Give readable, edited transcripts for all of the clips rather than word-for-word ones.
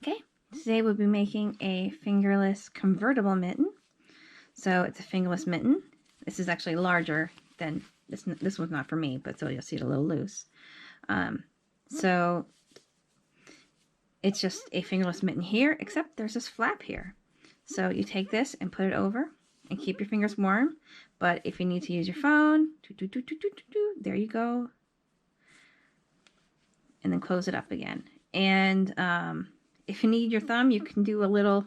Okay, today we'll be making a fingerless convertible mitten. So it's a fingerless mitten. This is actually larger than this. This one's not for me, but so you'll see it a little loose. So it's just a fingerless mitten here, except there's this flap here. So you take this and put it over and keep your fingers warm. But if you need to use your phone, there you go. And then close it up again. And if you need your thumb, you can do a little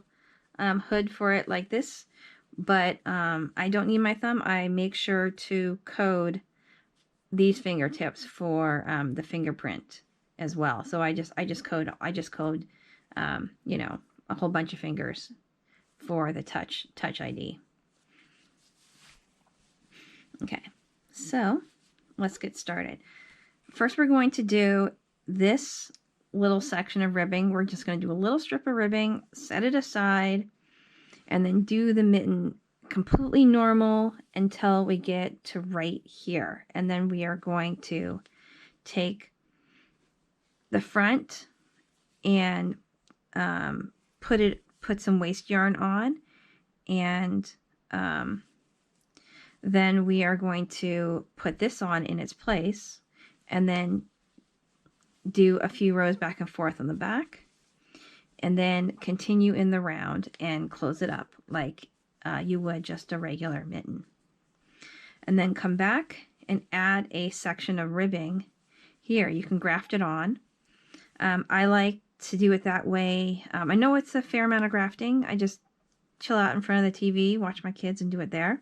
hood for it like this. But I don't need my thumb. I make sure to code these fingertips for the fingerprint as well. So I just code you know, a whole bunch of fingers for the touch ID. Okay, so let's get started. First, we're going to do this little section of ribbing. We're just going to do a little strip of ribbing, set it aside, and then do the mitten completely normal until we get to right here. And then we are going to take the front and put some waste yarn on, and then we are going to put this on in its place, and then do a few rows back and forth on the back, and then continue in the round and close it up like you would just a regular mitten. And then come back and add a section of ribbing here. You can graft it on. I like to do it that way. I know it's a fair amount of grafting. I just chill out in front of the TV, watch my kids, and do it there.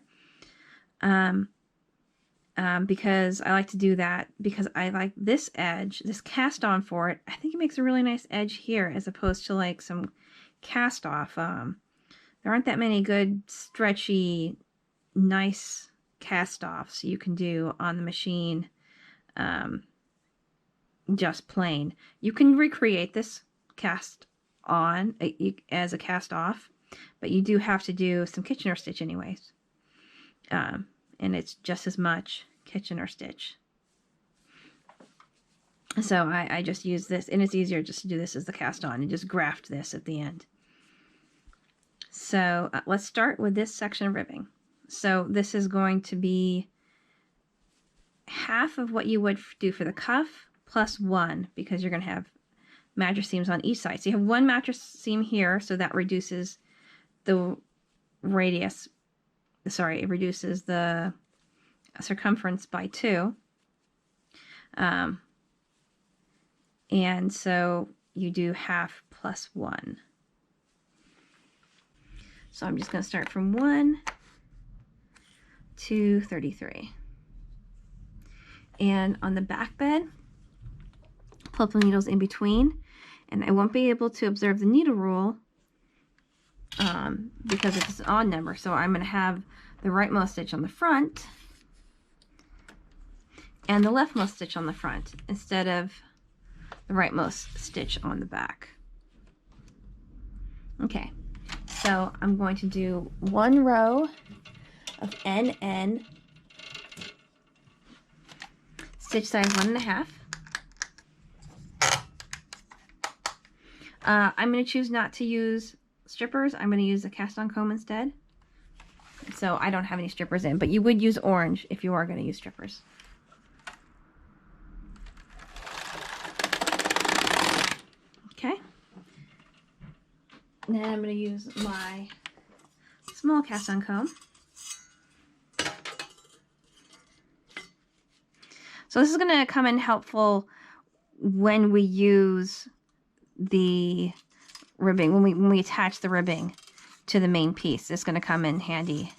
Because I like to do that because I like this edge, this cast on for it. I think it makes a really nice edge here as opposed to like some cast off. There aren't that many good stretchy, nice cast offs you can do on the machine just plain. You can recreate this cast on as a cast off, but you do have to do some Kitchener stitch anyways. And it's just as much Kitchener stitch. So I just use this, and it's easier just to do this as the cast on and just graft this at the end. So let's start with this section of ribbing. So this is going to be half of what you would do for the cuff plus one, because you're going to have mattress seams on each side. So you have one mattress seam here, so that reduces the radius. Sorry, it reduces the circumference by 2. And so you do half plus 1. So I'm just going to start from 1 to 33. And on the back bed, pull the needles in between, and I won't be able to observe the needle rule because it's an odd number. So I'm going to have the rightmost stitch on the front and the leftmost stitch on the front instead of the rightmost stitch on the back. Okay, so I'm going to do 1 row of NN, stitch size 1.5. I'm going to choose not to use strippers. I'm going to use a cast on comb instead. So I don't have any strippers in, but you would use orange if you are going to use strippers. Okay. And then I'm going to use my small cast on comb. So this is going to come in helpful when we use the ribbing, when we attach the ribbing to the main piece. It's going to come in handy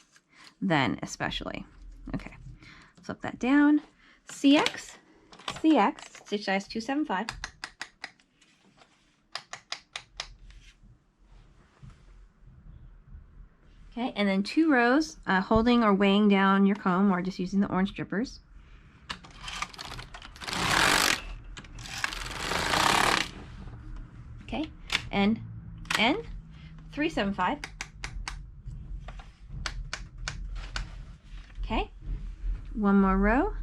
then, especially. Okay, flip that down. CX, stitch size 275. Okay, and then 2 rows, holding or weighing down your comb, or just using the orange strippers. Okay, and N 375. Okay, 1 more row.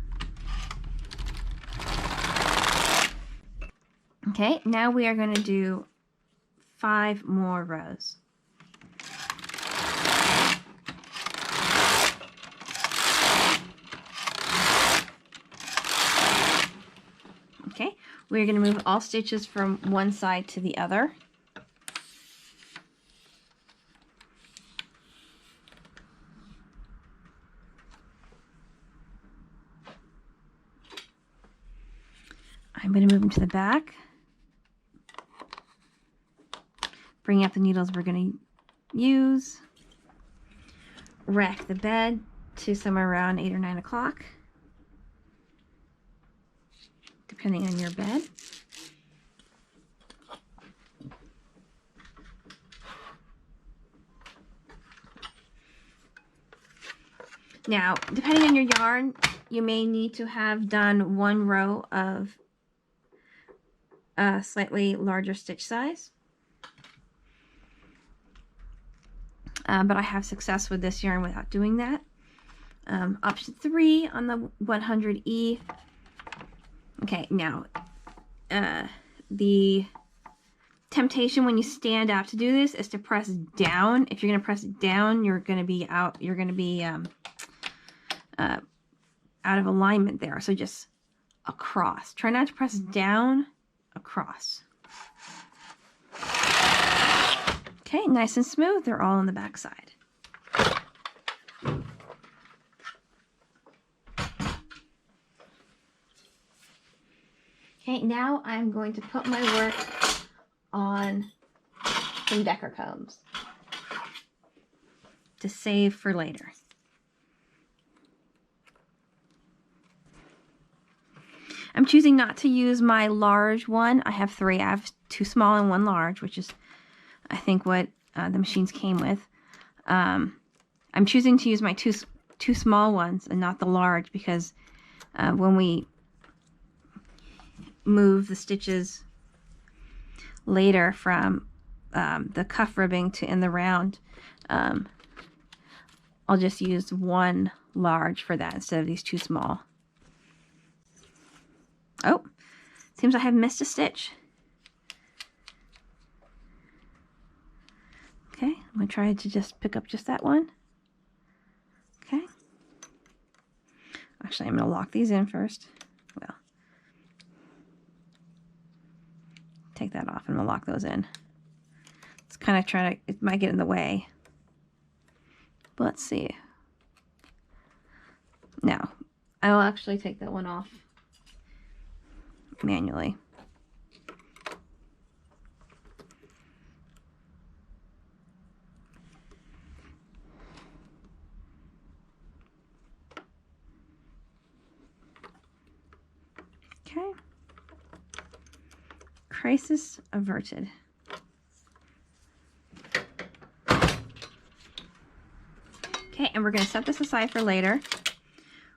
Okay, now we are going to do 5 more rows. Okay, we're going to move all stitches from one side to the other. I'm going to move them to the back. Bring out the needles we're going to use. Rack the bed to somewhere around 8 or 9 o'clock, depending on your bed. Now, depending on your yarn, you may need to have done 1 row of a slightly larger stitch size. But I have success with this yarn without doing that. Option 3 on the 100E. Okay, now the temptation when you stand up to do this is to press down. If you're going to press down, you're going to be out. You're going to be out of alignment there. So just across. Try not to press down. Across. Okay, nice and smooth. They're all on the back side. Okay, now I'm going to put my work on some Decker combs to save for later. I'm choosing not to use my large one. I have 3. I have 2 small and 1 large, which is, I think, what the machines came with. I'm choosing to use my two small ones and not the large because when we move the stitches later from the cuff ribbing to in the round, I'll just use 1 large for that instead of these 2 small. Oh, seems I have missed a stitch. Okay, I'm going to try to just pick up just that one. Okay. Actually, I'm going to lock these in first. Well, take that off and we'll lock those in. It's kind of trying to, it might get in the way. But let's see. Now, I will actually take that one off manually. Okay. Crisis averted. Okay, and we're going to set this aside for later.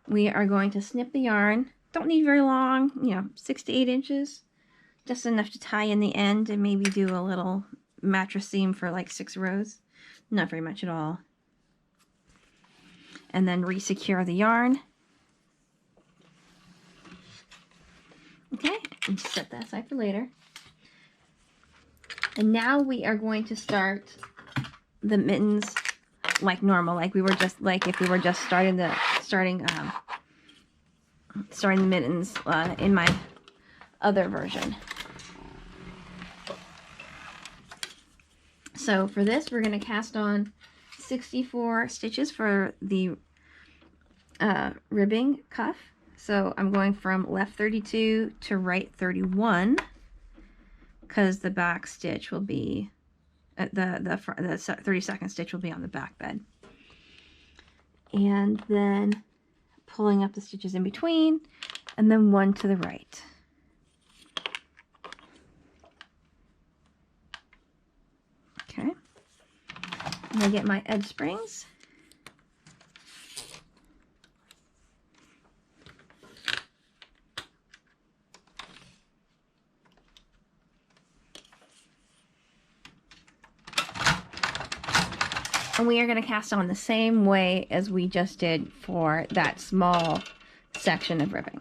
We are going to snip the yarn. Don't need very long, 6 to 8 inches. Just enough to tie in the end and maybe do a little mattress seam for like 6 rows. Not very much at all. And then re-secure the yarn. Okay, and just set that aside for later. And now we are going to start the mittens like normal, like we were just if we were just starting the mittens in my other version. So for this, we're going to cast on 64 stitches for the ribbing cuff. So I'm going from left 32 to right 31 because the back stitch will be the 32nd stitch will be on the back bed, and then pulling up the stitches in between, and then 1 to the right. Okay, I'm gonna get my edge springs. And we are going to cast on the same way as we just did for that small section of ribbing.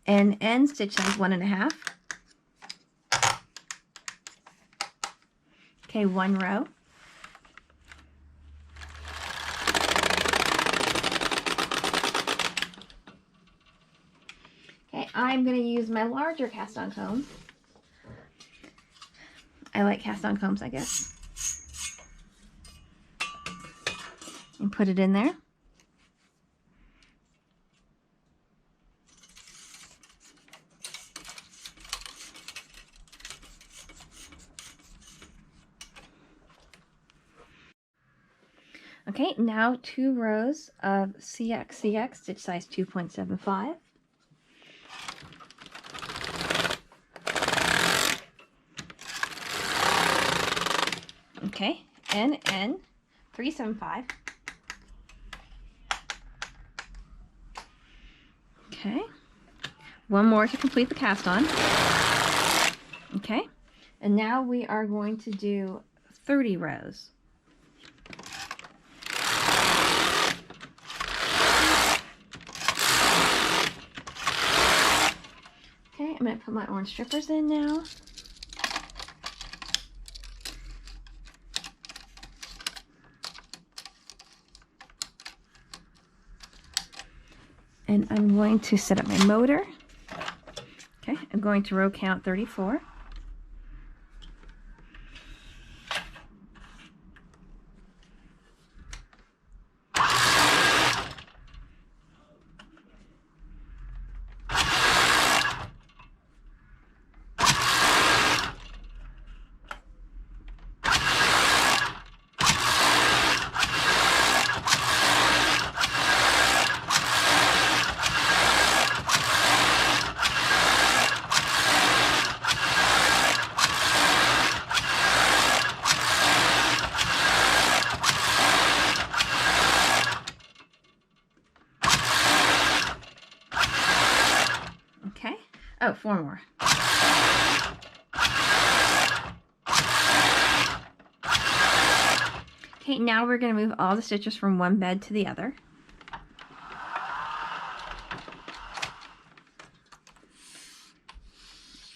And end stitch size 1.5. Okay, one row. Okay, I'm going to use my larger cast-on comb. I like cast-on combs, I guess. And put it in there. Okay, now 2 rows of CX stitch size 2.75. Okay, NN 375. Okay, one more to complete the cast on. Okay, and now we are going to do 30 rows. Okay, I'm going to put my orange strippers in now. And I'm going to set up my motor. Okay, I'm going to row count 34. Okay. Oh, 4 more. Okay, now we're going to move all the stitches from one bed to the other.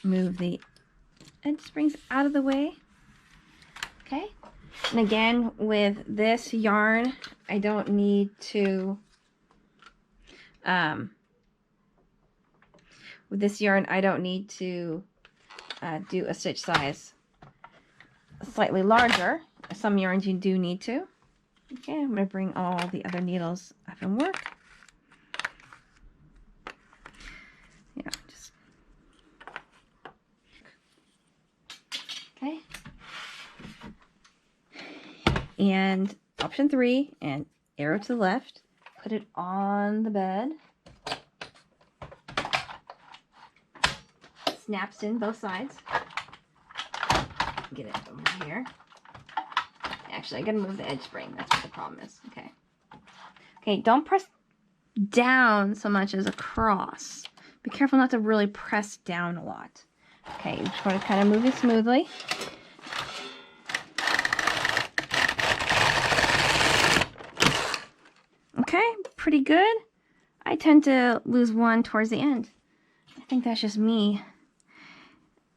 Move the edge springs out of the way. Okay. And again, with this yarn, I don't need to do a stitch size slightly larger. Some yarns you do need to. Okay, I'm going to bring all the other needles up and work. Yeah, just okay. And option 3 and arrow to the left. Put it on the bed. Snaps in both sides. Get it over here. Actually, I gotta move the edge spring. That's what the problem is. Okay. Okay, don't press down so much as across. Be careful not to really press down a lot. Okay, you just want to kind of move it smoothly. Okay, pretty good. I tend to lose one towards the end. I think that's just me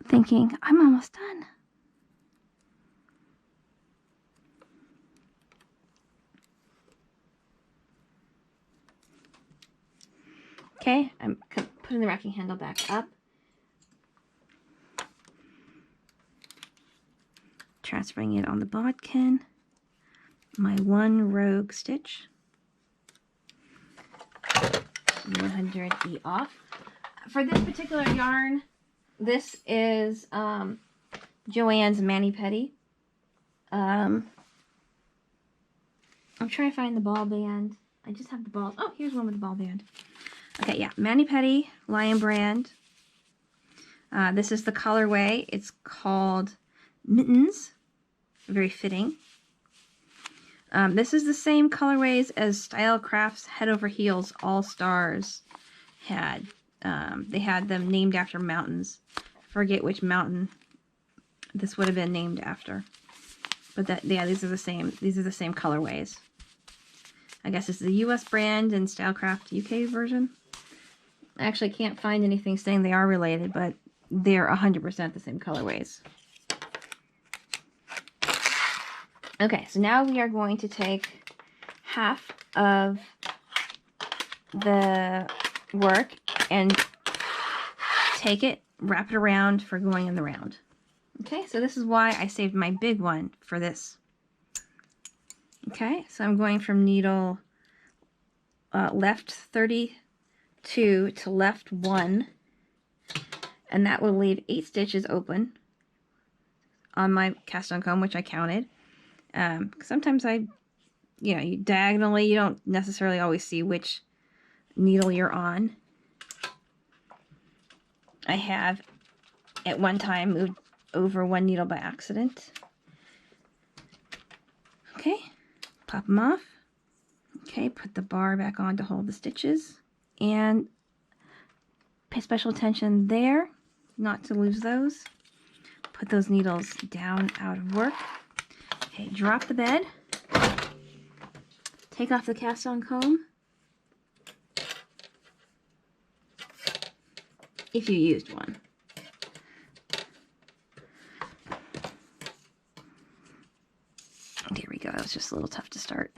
thinking, I'm almost done. Okay, I'm putting the racking handle back up. Transferring it on the bodkin. My 1 rogue stitch. 100E off. For this particular yarn, this is Joann's mani-pedi. I'm trying to find the ball band. I just have the balls. Oh, here's one with the ball band. Okay, yeah, mani-pedi, Lion Brand. This is the colorway. It's called Mittens. Very fitting. This is the same colorways as Stylecraft's Head Over Heels All Stars had. They had them named after mountains. I forget which mountain this would have been named after. But that, yeah, these are the same. These are the same colorways. I guess it's the US brand and Stylecraft UK version. I actually can't find anything saying they are related, but they're 100% the same colorways. Okay, so now we are going to take half of the work and take it, wrap it around for going in the round. Okay, so this is why I saved my big one for this. Okay, so I'm going from needle left 32 to left 1, and that will leave 8 stitches open on my cast on comb, which I counted. Sometimes you diagonally, you don't necessarily always see which needle you're on. I have at one time moved over one needle by accident. Okay, pop them off. Okay, put the bar back on to hold the stitches, and pay special attention there not to lose those. Put those needles down out of work. Okay, drop the bed. Take off the cast on comb if you used one. There we go. That was just a little tough to start.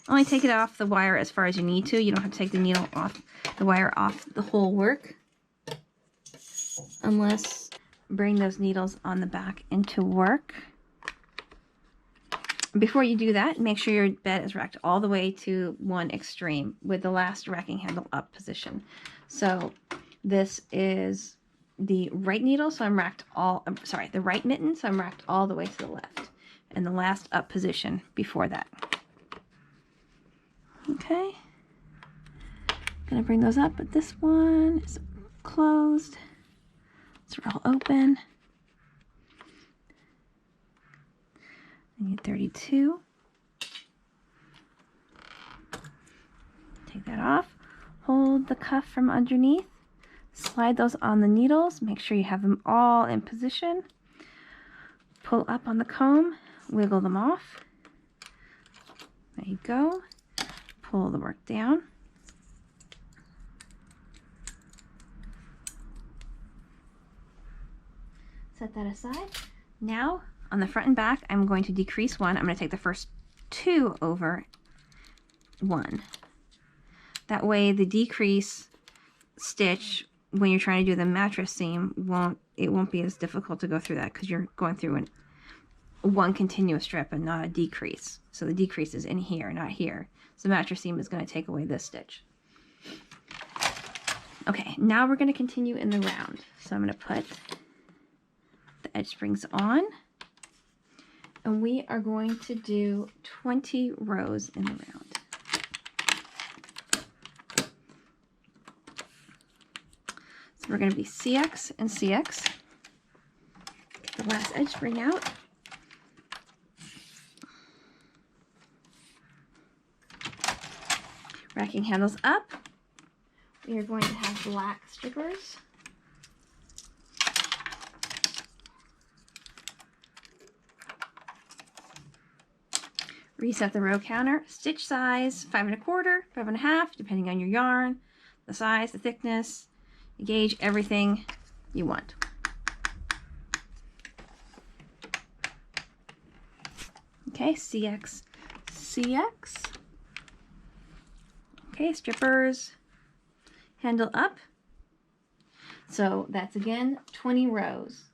Only take it off the wire as far as you need to. You don't have to take the needle off the wire off the whole work, unless bring those needles on the back into work. Before you do that, make sure your bed is racked all the way to one extreme with the last racking handle up position. So this is the right needle, so I'm racked the right mitten, so I'm racked all the way to the left, and the last up position before that. Okay, gonna bring those up, but this one is closed. Let's roll open. I need 32. Take that off. Hold the cuff from underneath. Slide those on the needles. Make sure you have them all in position. Pull up on the comb. Wiggle them off. There you go. Pull the work down. Set that aside. Now, on the front and back, I'm going to decrease one. I'm going to take the first 2 over 1. That way, the decrease stitch, when you're trying to do the mattress seam, won't be as difficult to go through that, because you're going through one continuous strip and not a decrease. So the decrease is in here, not here. So the mattress seam is going to take away this stitch. Okay, now we're going to continue in the round. So I'm going to put the edge springs on, and we are going to do 20 rows in the round. So we're going to be CX and CX. Get the last edge spring out. Racking handles up. We are going to have black strippers. Reset the row counter. Stitch size 5 1/4, 5 1/2, depending on your yarn, the size, the thickness. You gauge everything you want. Okay, CX, CX. Okay, strippers, handle up. So that's again 20 rows.